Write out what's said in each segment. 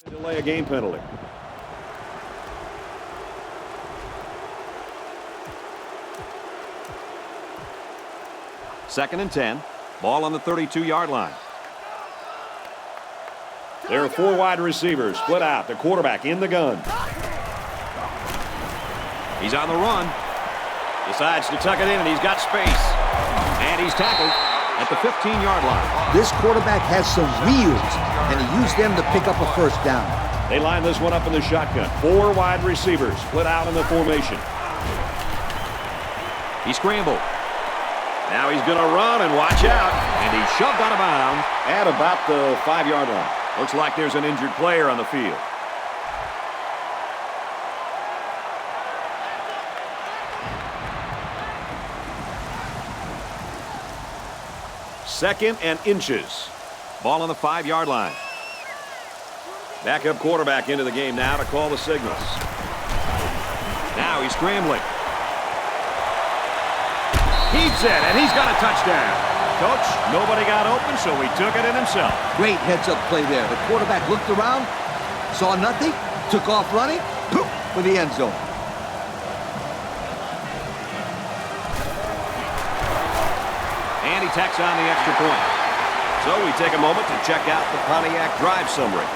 Delay a game penalty. Second and 10. Ball on the 32-yard line. There are four wide receivers split out. The quarterback in the gun. He's on the run. Decides to tuck it in, and he's got space. And he's tackled at the 15-yard line. This quarterback has some wheels, and he used them to pick up a first down. They line this one up in the shotgun. Four wide receivers split out in the formation. He scrambled. Now he's going to run and watch out. And he's shoved out of bounds at about the 5-yard line. Looks like there's an injured player on the field. Second and inches. Ball on the 5-yard line. Backup quarterback into the game now to call the signals. Now he's scrambling. Keeps it, and he's got a touchdown. Coach, nobody got open, so he took it in himself. Great heads-up play there. The quarterback looked around, saw nothing, took off running, poof, for the end zone. And he tacks on the extra point. So we take a moment to check out the Pontiac drive summary.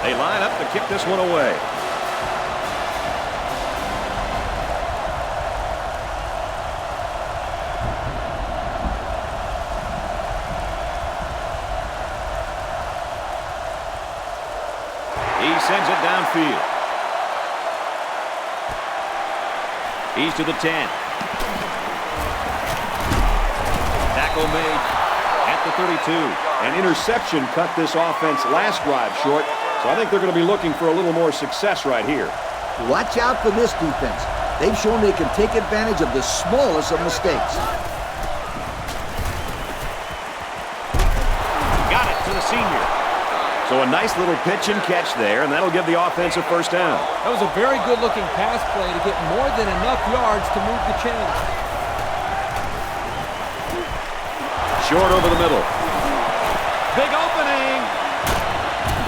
They line up to kick this one away. He sends it downfield. He's to the 10. Tackle made at the 32. An interception cut this offense last drive short, so I think they're going to be looking for a little more success right here. Watch out for this defense. They've shown they can take advantage of the smallest of mistakes. Got it to the senior. So a nice little pitch and catch there, and that'll give the offense a first down. That was a very good-looking pass play to get more than enough yards to move the chains. Short over the middle. Big opening.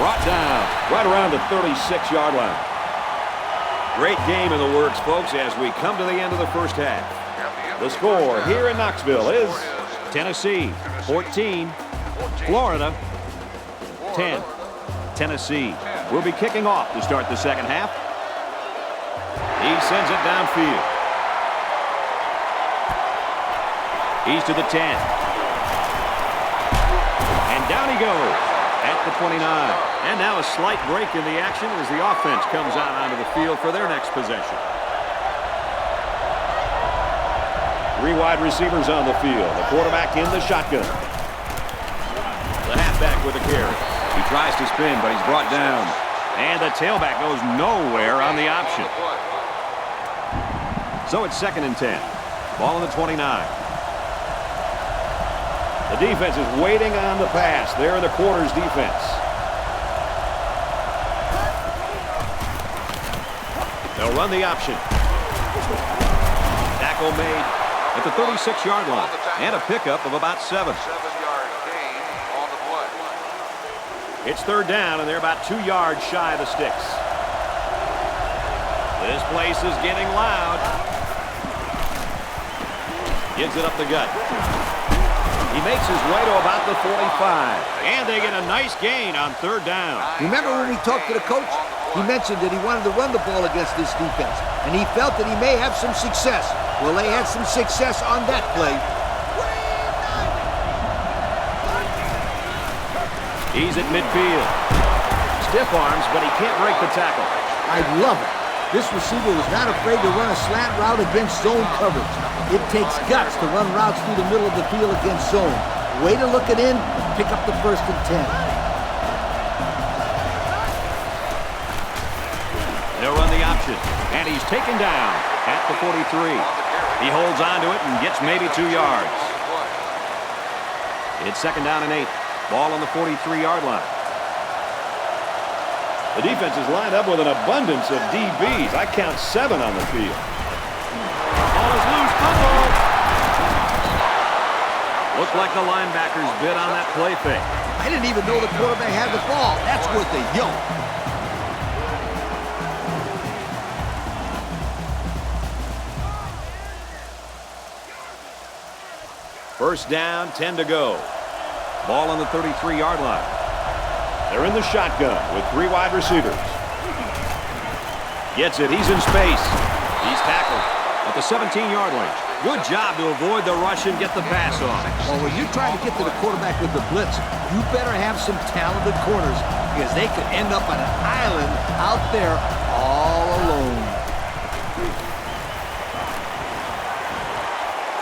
Brought down right around the 36-yard line. Great game in the works, folks, as we come to the end of the first half. The score here in Knoxville is Tennessee 14, Florida 10. Tennessee will be kicking off to start the second half. He sends it downfield. He's to the 10. And down he goes at the 29. And now a slight break in the action as the offense comes out onto the field for their next possession. Three wide receivers on the field. The quarterback in the shotgun. The halfback with a carry. He tries to spin, but he's brought down. And the tailback goes nowhere on the option. So it's second and 10. Ball on the 29. The defense is waiting on the pass. They're in the quarters defense. They'll run the option. Tackle made at the 36-yard line. And a pickup of about 7. It's third down, and they're about 2 yards shy of the sticks. This place is getting loud. Gives it up the gut. He makes his way to about the 45. And they get a nice gain on third down. Remember when we talked to the coach? He mentioned that he wanted to run the ball against this defense, and he felt that he may have some success. Well, they had some success on that play. He's at midfield. Stiff arms, but he can't break the tackle. I love it. This receiver was not afraid to run a slant route against zone coverage. It takes guts to run routes through the middle of the field against zone. Way to look it in, pick up the first and 10. They'll run the option, and he's taken down at the 43. He holds on to it and gets maybe 2 yards. It's second down and 8. Ball on the 43-yard line. The defense is lined up with an abundance of DBs. I count 7 on the field. Ball is loose. Fumble. Looked like the linebackers bid on that play fake. I didn't even know the quarterback had the ball. That's worth a yoke. First down, 10 to go. Ball on the 33-yard line. They're in the shotgun with 3 wide receivers. Gets it. He's in space. He's tackled at the 17-yard line. Good job to avoid the rush and get the pass off. Well, when you're trying to get to the quarterback with the blitz, you better have some talented corners because they could end up on an island out there all alone.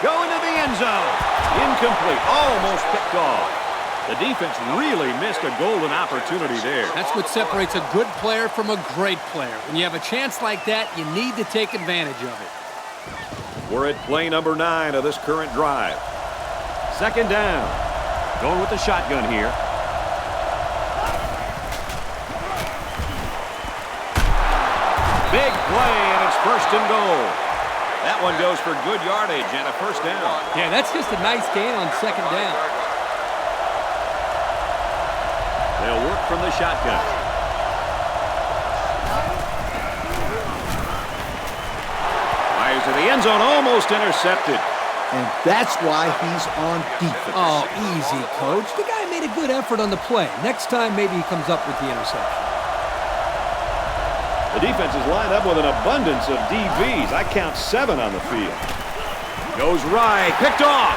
Going to the end zone. Incomplete. Almost picked off. The defense really missed a golden opportunity there. That's what separates a good player from a great player. When you have a chance like that, you need to take advantage of it. We're at play number 9 of this current drive. Second down. Going with the shotgun here. Big play, and it's first and goal. That one goes for good yardage and a first down. Yeah, that's just a nice gain on second down. They'll work from the shotgun. Fires to the end zone, almost intercepted. And that's why he's on defense. Oh, easy, Coach. The guy made a good effort on the play. Next time, maybe he comes up with the interception. The defense is lined up with an abundance of DBs. I count 7 on the field. Goes right, picked off.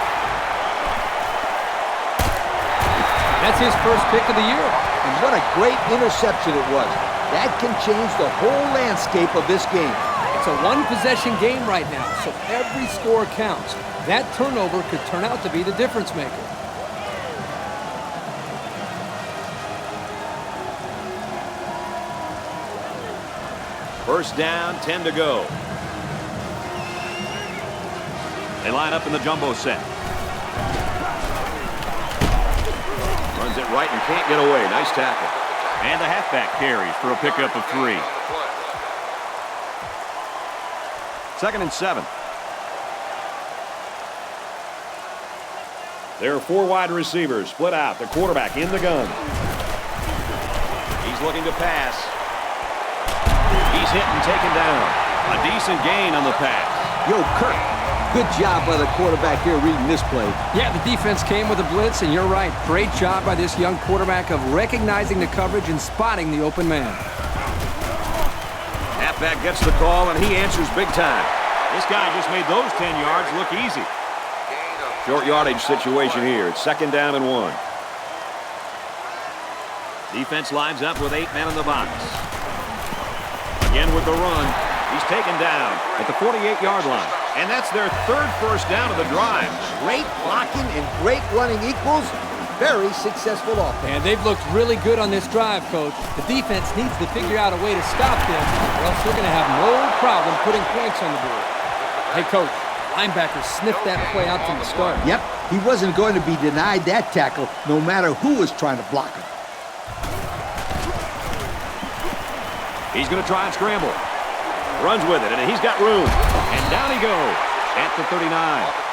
That's his first pick of the year. And what a great interception it was. That can change the whole landscape of this game. It's a one-possession game right now, so every score counts. That turnover could turn out to be the difference maker. First down, 10 to go. They line up in the jumbo set. Runs it right and can't get away. Nice tackle. And the halfback carries for a pickup of 3. Second and 7. There are 4 wide receivers split out. The quarterback in the gun. He's looking to pass. He's hit and taken down. A decent gain on the pass. Yo, Kirk, good job by the quarterback here reading this play. Yeah, the defense came with a blitz, and you're right. Great job by this young quarterback of recognizing the coverage and spotting the open man. Halfback gets the call, and he answers big time. This guy just made those 10 yards look easy. Short yardage situation here. It's second down and 1. Defense lines up with 8 men in the box. Again with the run. He's taken down at the 48-yard line. And that's their 3rd first down of the drive. Great blocking and great running equals very successful offense. And they've looked really good on this drive, Coach. The defense needs to figure out a way to stop them, or else they're going to have no problem putting points on the board. Hey, Coach, linebacker sniffed that play out from the start. Yep, he wasn't going to be denied that tackle no matter who was trying to block him. He's going to try and scramble. Runs with it, and he's got room. And down he goes at the 39.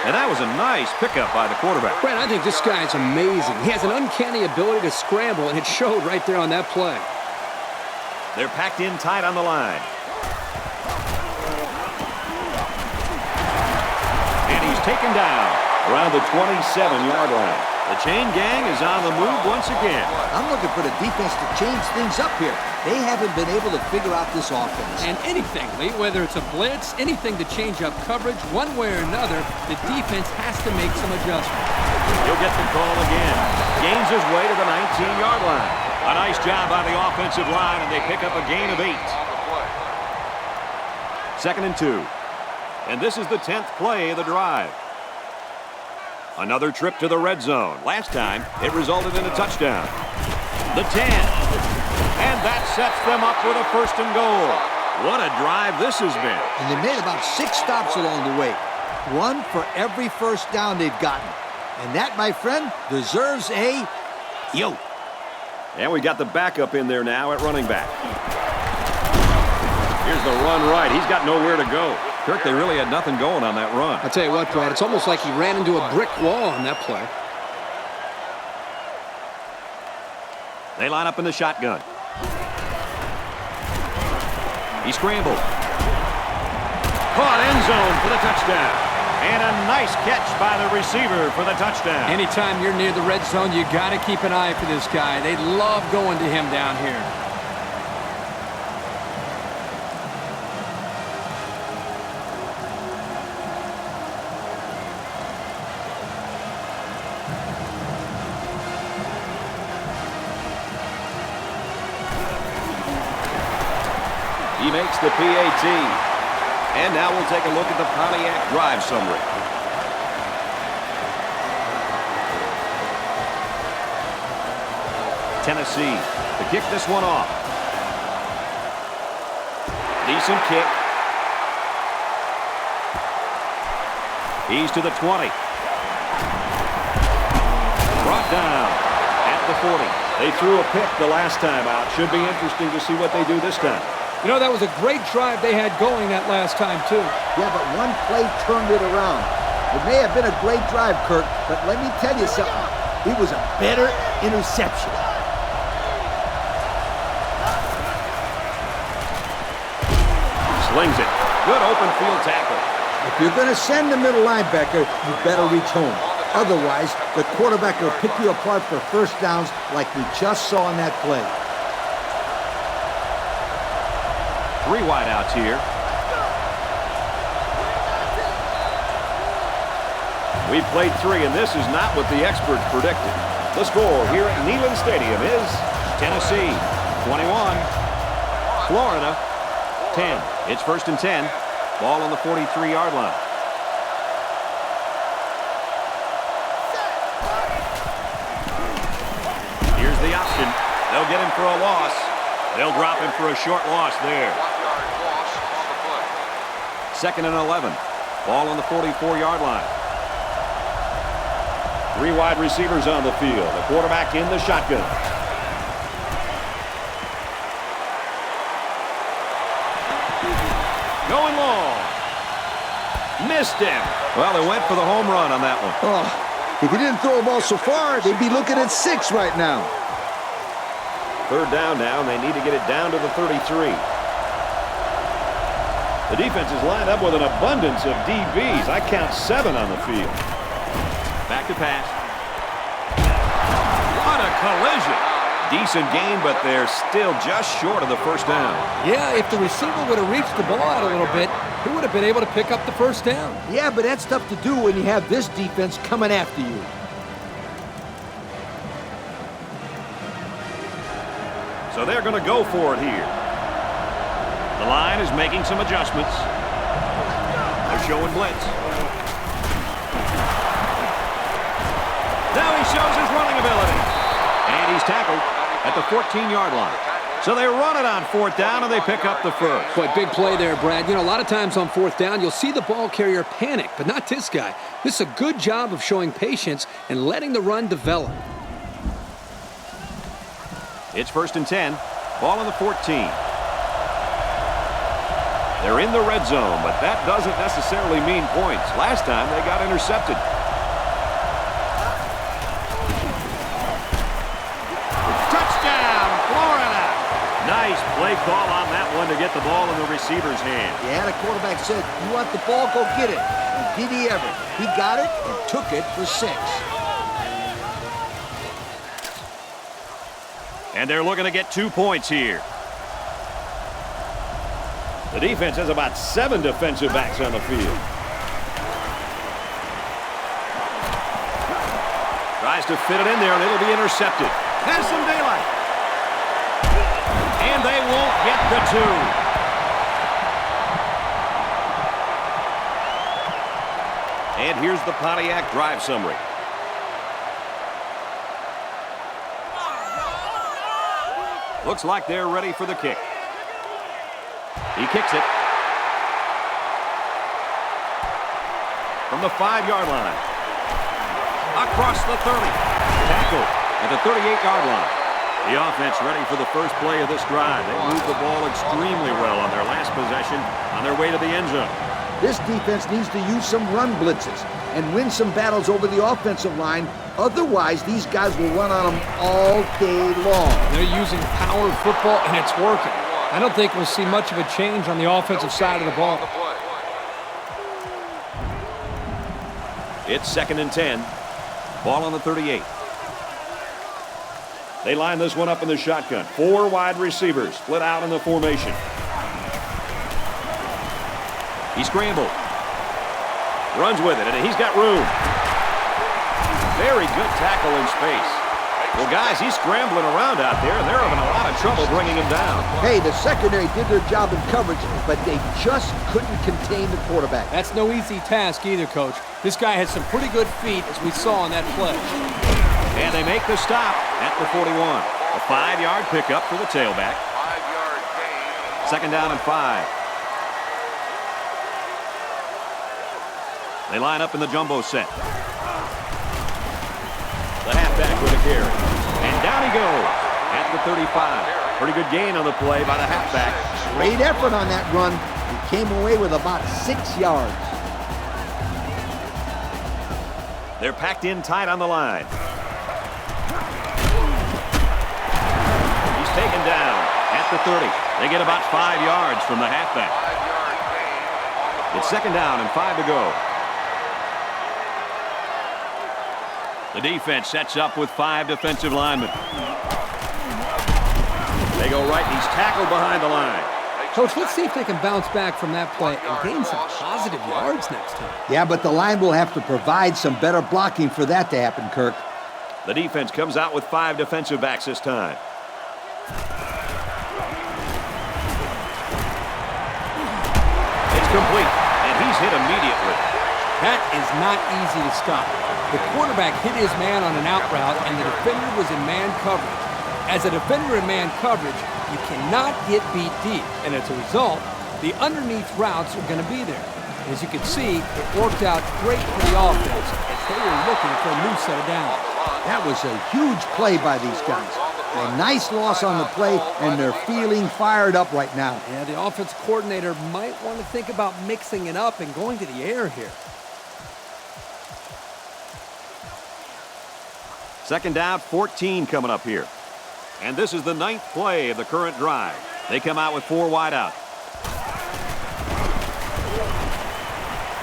And that was a nice pickup by the quarterback. Brad, I think this guy is amazing. He has an uncanny ability to scramble, and it showed right there on that play. They're packed in tight on the line. And he's taken down Around the 27-yard line. The chain gang is on the move once again. I'm looking for the defense to change things up here. They haven't been able to figure out this offense. And anything, Lee, whether it's a blitz, anything to change up coverage, one way or another, the defense has to make some adjustments. He'll get the call again. Gains his way to the 19-yard line. A nice job by the offensive line, and they pick up a gain of 8. Second and 2. And this is the 10th play of the drive. Another trip to the red zone. Last time, it resulted in a touchdown. The 10. And that sets them up with a first and goal. What a drive this has been. And they made about 6 stops along the way. 1 for every first down they've gotten. And that, my friend, deserves a yo. And we got the backup in there now at running back. Here's the run right. He's got nowhere to go. Kirk, they really had nothing going on that run. I'll tell you what, Brad, it's almost like he ran into a brick wall on that play. They line up in the shotgun. He scrambled. Caught end zone for the touchdown. And a nice catch by the receiver for the touchdown. Anytime you're near the red zone, you got to keep an eye for this guy. They love going to him down here. He makes the PAT. And now we'll take a look at the Pontiac drive summary. Tennessee to kick this one off. Decent kick. He's to the 20. Brought down at the 40. They threw a pick the last time out. Should be interesting to see what they do this time. You know, that was a great drive they had going that last time, too. Yeah, but one play turned it around. It may have been a great drive, Kirk, but let me tell you something. It was a better interception. Slings it. Good open field tackle. If you're going to send the middle linebacker, you better reach home. Otherwise, the quarterback will pick you apart for first downs like we just saw in that play. 3 wideouts here. We've played 3, and this is not what the experts predicted. The score here at Neyland Stadium is Tennessee 21, Florida 10. It's 1st and 10. Ball on the 43-yard line. Here's the option. They'll get him for a loss. They'll drop him for a short loss there. 2nd and 11. Ball on the 44-yard line. 3 wide receivers on the field. The quarterback in the shotgun. Going long. Missed him. Well, they went for the home run on that one. Oh, if he didn't throw a ball so far, they'd be looking at 6 right now. 3rd down now, and they need to get it down to the 33. The defense is lined up with an abundance of DBs. I count 7 on the field. Back to pass. What a collision. Decent gain, but they're still just short of the first down. Yeah, if the receiver would have reached the ball out a little bit, he would have been able to pick up the first down. Yeah, but that's tough to do when you have this defense coming after you. So they're going to go for it here. The line is making some adjustments. They're showing blitz. Now he shows his running ability. And he's tackled at the 14-yard line. So they run it on 4th down, and they pick up the first. Boy, big play there, Brad. You know, a lot of times on 4th down, you'll see the ball carrier panic, but not this guy. This is a good job of showing patience and letting the run develop. It's 1st and 10. Ball on the 14. They're in the red zone, but that doesn't necessarily mean points. Last time they got intercepted. Touchdown, Florida! Nice play call on that one to get the ball in the receiver's hand. Yeah, the quarterback said, you want the ball, go get it. And did he ever? He got it and took it for 6. And they're looking to get 2 points here. The defense has about 7 defensive backs on the field. Tries to fit it in there, and it'll be intercepted. Has some daylight. And they won't get the 2. And here's the Pontiac drive summary. Looks like they're ready for the kick. He kicks it. From the 5-yard line. Across the 30. Tackle at the 38-yard line. The offense ready for the first play of this drive. They moved the ball extremely well on their last possession on their way to the end zone. This defense needs to use some run blitzes and win some battles over the offensive line. Otherwise, these guys will run on them all day long. They're using power football, and it's working. I don't think we'll see much of a change on the offensive side of the ball. It's 2nd and 10. Ball on the 38. They line this one up in the shotgun. 4 wide receivers split out in the formation. He scrambled. Runs with it, and he's got room. Very good tackle in space. Well, guys, he's scrambling around out there, and they're having a lot of trouble bringing him down. Hey, the secondary did their job in coverage, but they just couldn't contain the quarterback. That's no easy task either, Coach. This guy has some pretty good feet, as we saw on that play. And they make the stop at the 41. A 5-yard pickup for the tailback. 5-yard gain. 2nd down and 5. They line up in the jumbo set. The halfback with a carry. And down he goes at the 35. Pretty good gain on the play by the halfback. Great effort on that run. He came away with about 6 yards. They're packed in tight on the line. He's taken down at the 30. They get about 5 yards from the halfback. 5-yard gain. It's 2nd down and 5 to go. The defense sets up with 5 defensive linemen. They go right, and he's tackled behind the line. Coach, let's see if they can bounce back from that play and gain some positive yards next time. Yeah, but the line will have to provide some better blocking for that to happen, Kirk. The defense comes out with 5 defensive backs this time. It's complete, and he's hit immediately. That is not easy to stop. The quarterback hit his man on an out route, and the defender was in man coverage. As a defender in man coverage, you cannot get beat deep, and as a result, the underneath routes are going to be there. As you can see, it worked out great for the offense as they were looking for a new set of downs. That was a huge play by these guys. A nice loss on the play, and they're feeling fired up right now. Yeah, the offense coordinator might want to think about mixing it up and going to the air here. 2nd down, 14 coming up here. And this is the 9th play of the current drive. They come out with 4 wide out.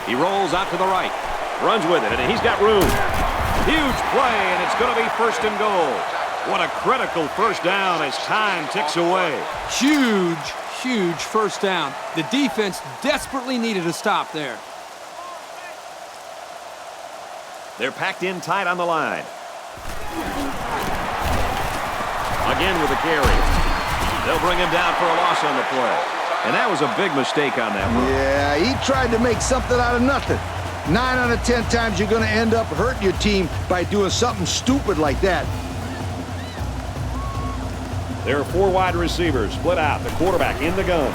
He rolls out to the right. Runs with it, and he's got room. Huge play, and it's going to be 1st and goal. What a critical first down as time ticks away. Huge first down. The defense desperately needed a stop there. They're packed in tight on the line. Again with a carry. They'll bring him down for a loss on the play. And that was a big mistake on that one. Yeah, he tried to make something out of nothing. 9 out of 10 times you're going to end up hurting your team by doing something stupid like that. There are 4 wide receivers split out. The quarterback in the gun.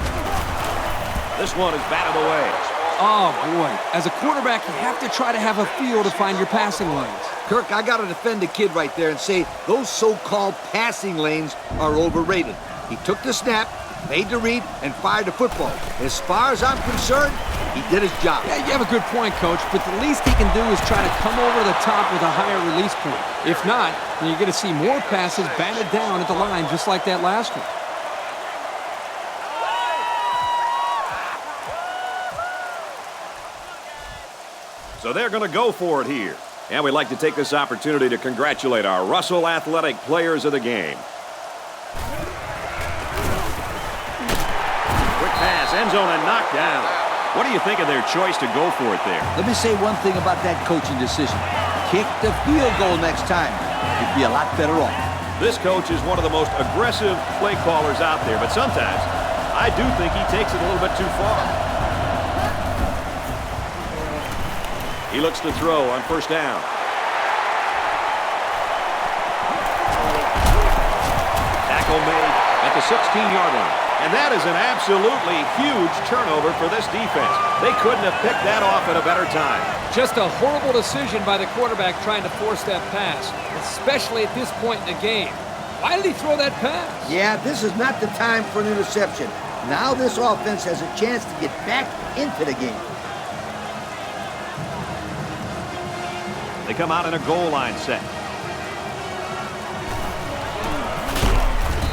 This one is batted away. Oh, boy. As a quarterback, you have to try to have a feel to find your passing lanes. Kirk, I got to defend the kid right there and say those so-called passing lanes are overrated. He took the snap, made the read, and fired the football. As far as I'm concerned, he did his job. Yeah, you have a good point, Coach, but the least he can do is try to come over the top with a higher release point. If not, then you're going to see more passes batted down at the line just like that last one. So they're going to go for it here. And we'd like to take this opportunity to congratulate our Russell Athletic players of the game. Quick pass, end zone, and knocked down. What do you think of their choice to go for it there? Let me say one thing about that coaching decision. Kick the field goal next time. You'd be a lot better off. This coach is one of the most aggressive play callers out there, but sometimes I do think he takes it a little bit too far. He looks to throw on 1st down. Tackle made at the 16-yard line. And that is an absolutely huge turnover for this defense. They couldn't have picked that off at a better time. Just a horrible decision by the quarterback trying to force that pass, especially at this point in the game. Why did he throw that pass? Yeah, this is not the time for an interception. Now this offense has a chance to get back into the game. They come out in a goal line set.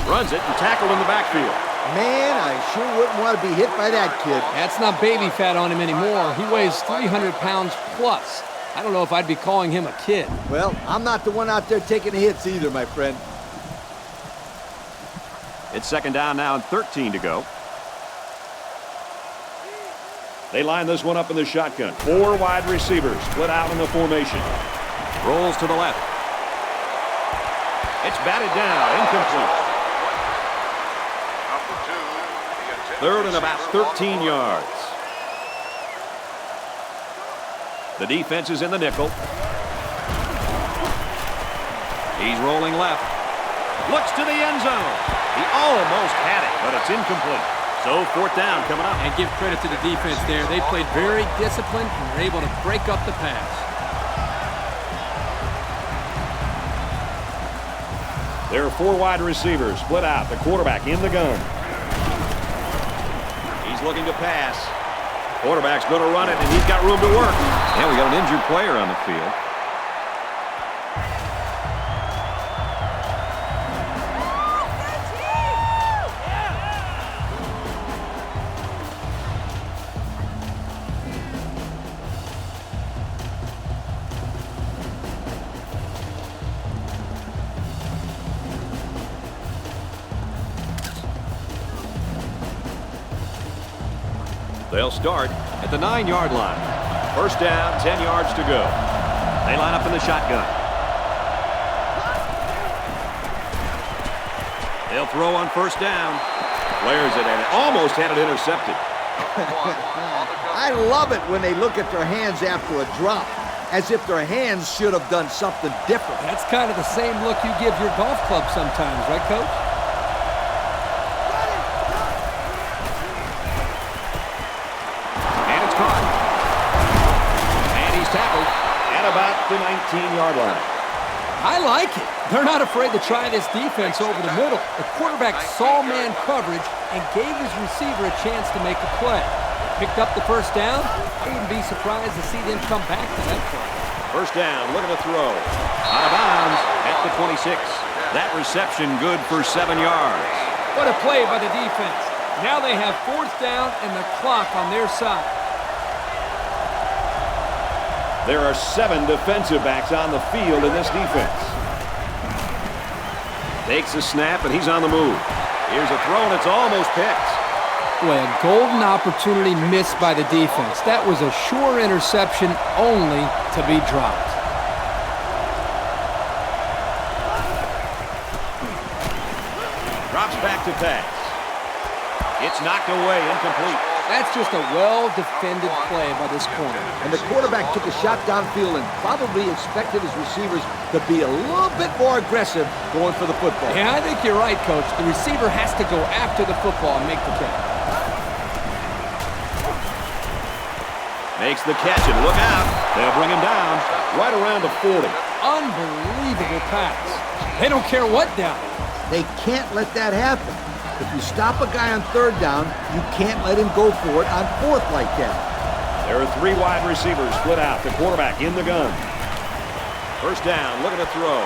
Runs it and tackled in the backfield. Man, I sure wouldn't want to be hit by that kid. That's not baby fat on him anymore. He weighs 300 pounds plus. I don't know if I'd be calling him a kid. Well, I'm not the one out there taking the hits either, my friend. It's second down now and 13 to go. They line this one up in the shotgun. 4 wide receivers split out in the formation. Rolls to the left. It's batted down, incomplete. Third and about 13 yards. The defense is in the nickel. He's rolling left. Looks to the end zone. He almost had it, but it's incomplete. So fourth down coming up. And give credit to the defense there. They played very disciplined and were able to break up the pass. There are 4 wide receivers split out. The quarterback in the gun. He's looking to pass. Quarterback's going to run it, and he's got room to work. And we got an injured player on the field. They'll start at the 9-yard line. First down, 10 yards to go. They line up in the shotgun. They'll throw on first down. Flares it and almost had it intercepted. I love it when they look at their hands after a drop, as if their hands should have done something different. That's kind of the same look you give your golf club sometimes, right, Coach? About the 19-yard line. I like it. They're not afraid to try this defense over the middle. The quarterback saw man coverage and gave his receiver a chance to make a play. Picked up the first down. I wouldn't be surprised to see them come back to that play. First down, looking to throw. Out of bounds at the 26. That reception good for 7 yards. What a play by the defense. Now they have fourth down and the clock on their side. There are 7 defensive backs on the field in this defense. Takes a snap, and he's on the move. Here's a throw, and it's almost picked. Boy, a golden opportunity missed by the defense. That was a sure interception, only to be dropped. Drops back to pass. It's knocked away, incomplete. That's just a well-defended play by this corner. And the quarterback took a shot downfield and probably expected his receivers to be a little bit more aggressive going for the football. Yeah, I think you're right, Coach. The receiver has to go after the football and make the catch. Makes the catch, and look out. They'll bring him down right around the 40. Unbelievable pass. They don't care what down. They can't let that happen. If you stop a guy on third down, you can't let him go for it on fourth like that. There are 3 wide receivers split out. The quarterback in the gun. First down, looking to throw.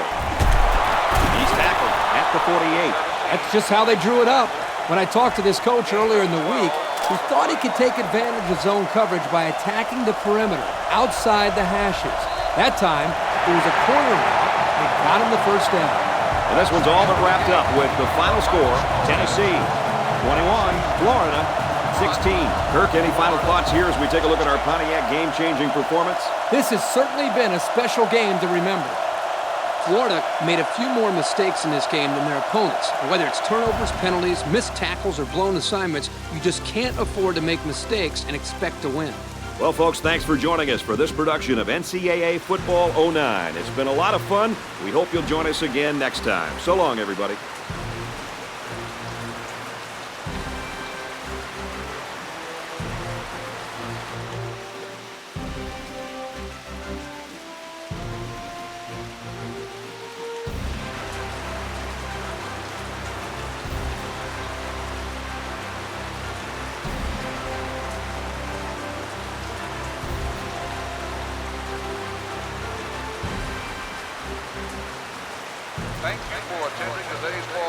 He's tackled at the 48. That's just how they drew it up. When I talked to this coach earlier in the week, he thought he could take advantage of zone coverage by attacking the perimeter outside the hashes. That time, it was a corner route, and it got him the first down. And this one's all but wrapped up with the final score, Tennessee 21, Florida 16. Kirk, any final thoughts here as we take a look at our Pontiac game-changing performance? This has certainly been a special game to remember. Florida made a few more mistakes in this game than their opponents. And whether it's turnovers, penalties, missed tackles, or blown assignments, you just can't afford to make mistakes and expect to win. Well, folks, thanks for joining us for this production of NCAA Football 09. It's been a lot of fun. We hope you'll join us again next time. So long, everybody. Thank you for attending today's ball